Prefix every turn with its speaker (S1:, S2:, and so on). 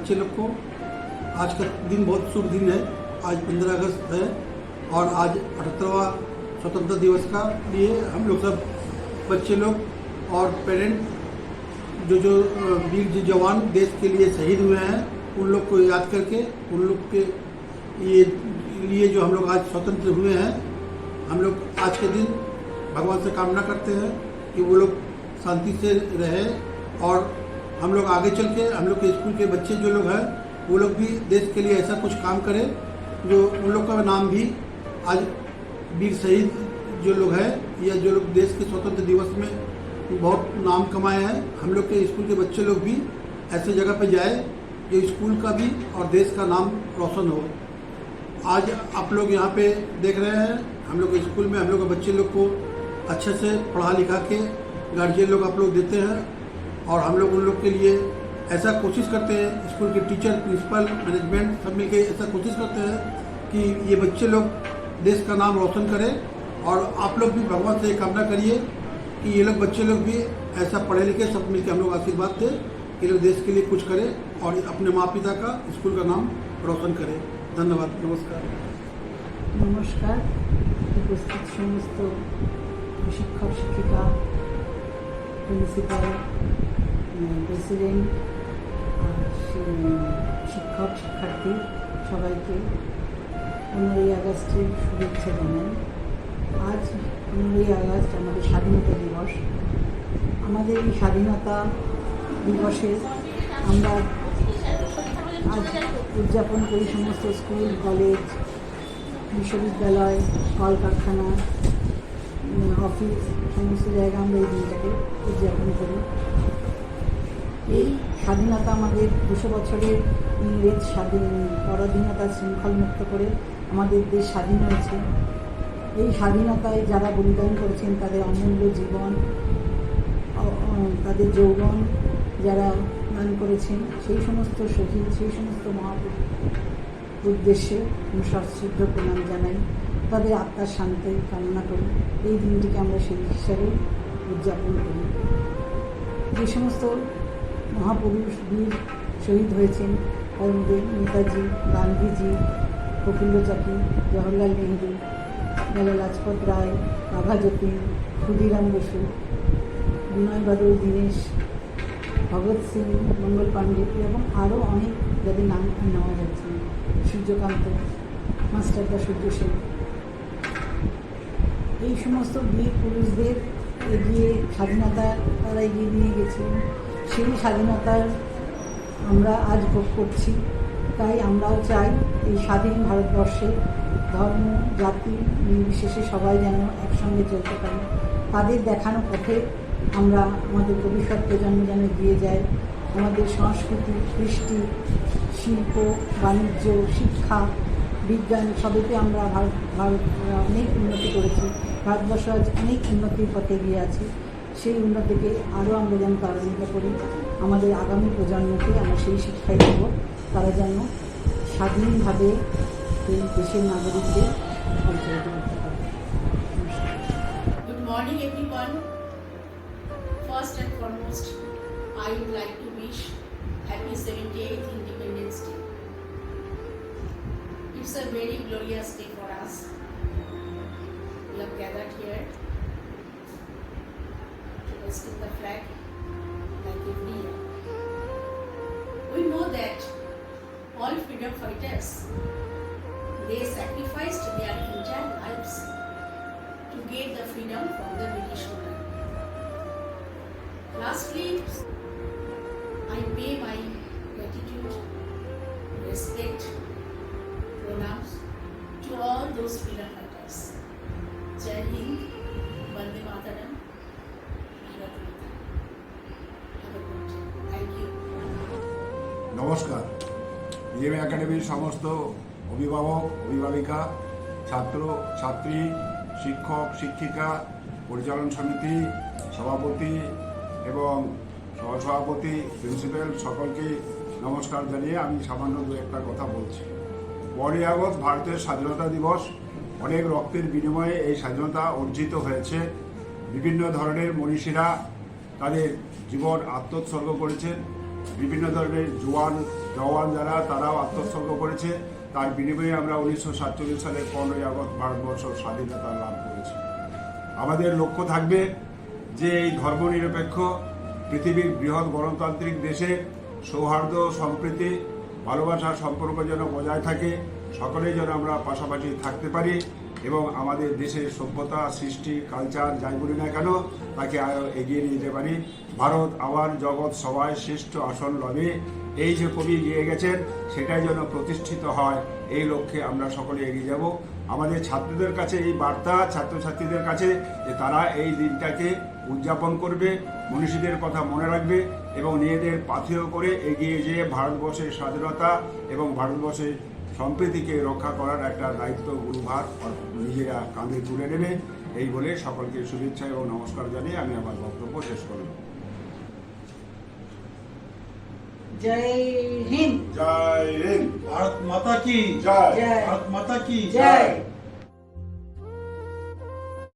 S1: बच्चे लोग को। आज का दिन बहुत शुभ दिन है। आज 15 अगस्त है और आज 78वां स्वतंत्रता दिवस का लिए हम लोग सब बच्चे लोग और पेरेंट जो वीर जवान देश के लिए शहीद हुए हैं उन लोग को याद करके उन लोग के लिए जो हम लोग आज स्वतंत्र हुए हैं, हम लोग आज के दिन भगवान से कामना करते हैं कि वो लोग शांति से रहे और हम लोग आगे चल के हम लोग के स्कूल के बच्चे जो लोग हैं वो लोग भी देश के लिए ऐसा कुछ काम करें जो उन लोग का नाम भी आज वीर शहीद जो लोग हैं या जो लोग देश के स्वतंत्र दिवस में बहुत नाम कमाए हैं, हम लोग के स्कूल के बच्चे लोग भी ऐसे जगह पर जाए जो स्कूल का भी और देश का नाम रोशन हो। आज आप लोग यहाँ पे देख रहे हैं हम लोग के स्कूल में हम लोग के बच्चे लोग को अच्छे से पढ़ा लिखा के गार्जियन लोग आप लोग देते हैं और हम लोग उन लोग के लिए ऐसा कोशिश करते हैं, स्कूल के टीचर प्रिंसिपल मैनेजमेंट सब मिलके ऐसा कोशिश करते हैं कि ये बच्चे लोग देश का नाम रोशन करें और आप लोग भी भगवान से कामना करिए कि ये लोग बच्चे लोग भी ऐसा पढ़े लिखे सब मिलकर हम लोग आशीर्वाद दें कि लोग देश के लिए कुछ करें और अपने माँ पिता का स्कूल का नाम रोशन करें। धन्यवाद। नमस्कार।
S2: नमस्कार। उपस्थित समस्त शिक्षक शिक्षिका प्रिंसिपाल प्रेसिडेंट শিক্ষক শিক্ষার্থী সবাইকে 15ই আগস্টের শুভেচ্ছা জানাই। আজ 15ই আগস্ট আমাদের স্বাধীনতা দিবস। আমাদের এই স্বাধীনতা দিবসে আমরা আজ উদযাপন করি সমস্ত স্কুল কলেজ বিশ্ববিদ্যালয় কলকারখানা অফিস সমস্ত জায়গা আমরা এই দিনটাকে উদযাপন করি। এই স্বাধীনতা আমাদের 200 বছরের ইংরেজ পরাধীনতা শৃঙ্খল মুক্ত করে আমাদের দেশ স্বাধীন হয়েছে। এই স্বাধীনতায় যারা বলিদান করেছেন তাদের অমূল্য জীবন তাদের যৌবন যারা দান করেছেন সেই সমস্ত শহীদ সেই সমস্ত মহাপুরুষের উদ্দেশ্যে আমি সশ্রদ্ধ প্রণাম জানাই, তাদের আত্মার শান্তি কামনা করি। এই দিনটিকে আমরা সেই হিসাবে উদযাপন করি। যে সমস্ত মহাপুরুষ বীর শহীদ হয়েছেন তার মধ্যে নেতাজি, গান্ধীজি, প্রফুল্ল চাকি, জওহরলাল নেহরু, লালা লাজপত রায়, বাঘা যতীন, ক্ষুদিরাম বসু, বিনয় বাদল দীনেশ, ভগৎ সিং, মঙ্গল পাণ্ডে এবং আরও অনেক যাদের নাম নেওয়া যাচ্ছে, সূর্যকান্ত, মাস্টারদা সূর্য সেন। এই সমস্ত বীর পুরুষদের এগিয়ে স্বাধীনতা তারা এগিয়ে নিয়ে গেছে, সেই স্বাধীনতার আমরা আজ ভোগ করছি। তাই আমরাও চাই এই স্বাধীন ভারতবর্ষে ধর্ম জাতি নির্বিশেষে সবাই যেন একসঙ্গে চলতে পারে। তাদের দেখানো পথে আমরা আমাদের ভবিষ্যৎ প্রজন্ম যেন এগিয়ে যায়। আমাদের সংস্কৃতি কৃষ্টি শিল্প বাণিজ্য শিক্ষা বিজ্ঞান সবেতে আমরা ভারত অনেক উন্নতি করেছি। ভারতবর্ষ আজ অনেক উন্নতির পথে এগিয়ে আছে। সেই উন্নতিকে আরও আমরা যেন ত্বরান্বিত করি। আমাদের আগামী প্রজন্মকে আমরা সেই শিক্ষাই দেব, তারা যেন স্বাধীনভাবে এই দেশের নাগরিকদের পরিচালিত করতে পারে।
S3: Good morning everyone. First and foremost, I would like to wish happy 78th Independence Day. It's a very glorious day for us. We have gathered here to hoist the flag like every year. We know that all freedom fighters, they sacrificed their entire lives to get the freedom from the British rule. Lastly, I pay my gratitude, respect, pronouns to all those freedom fighters. Jai Hind, Vande Mataram, Bharat Mata. Have a good day. Thank you.
S4: নমস্কার। BM একাডেমির সমস্ত অভিভাবক অভিভাবিকা ছাত্র ছাত্রী শিক্ষক শিক্ষিকা পরিচালন সমিতি সভাপতি এবং সহসভাপতি প্রিন্সিপাল সকলকে নমস্কার জানিয়ে আমি সামান্য দু একটা কথা বলছি। 15ই আগস্ট ভারতের স্বাধীনতা দিবস। অনেক রক্তের বিনিময়ে এই স্বাধীনতা অর্জিত হয়েছে। বিভিন্ন ধরনের মনীষীরা তাদের জীবন আত্মোৎসর্গ করেছেন। বিভিন্ন ধরনের জওয়ান যারা তারাও আত্মোৎসর্গ করেছে। তার বিনিময়ে আমরা 1947 সালের 15ই আগস্ট ভারতবর্ষ স্বাধীনতা লাভ করেছি। আমাদের লক্ষ্য থাকবে যে এই ধর্মনিরপেক্ষ পৃথিবীর বৃহৎ গণতান্ত্রিক দেশে সৌহার্দ্য, সম্প্রীতি, ভালোবাসার সম্পর্ক যেন বজায় থাকে, সকলেই যেন আমরা পাশাপাশি থাকতে পারি এবং আমাদের দেশের সভ্যতা, সৃষ্টি, কালচার যাই বলি না কেন তাকে আরও এগিয়ে নিয়ে যেতে পারি। ভারত আবার জগৎ সবাই শ্রেষ্ঠ আসন লবে, এই যে কবি গিয়ে গেছেন সেটাই যেন প্রতিষ্ঠিত হয়, এই লক্ষ্যে আমরা সকলে এগিয়ে যাব। আমাদের ছাত্রদের কাছে এই বার্তা, ছাত্রছাত্রীদের কাছে যে তারা এই দিনটাকে উদযাপন করবে, মনীষীদের কথা মনে রাখবে এবং নিজেদের পাথেয় করে এগিয়ে যেয়ে ভারতবর্ষের স্বাধীনতা এবং ভারতবর্ষের সম্প্রীতিকে রক্ষা করার একটা দায়িত্ব গুরুভার নিজেরা কাঁধে তুলে নেবে। এই বলে সকলকে শুভেচ্ছা এবং নমস্কার জানিয়ে আমি আমার বক্তব্য শেষ করব।
S2: জয় হিন্দ।
S4: জয় হিন্দ।
S1: भारत माता की
S4: জয়।
S2: जय।
S1: भारत माता की
S2: जय।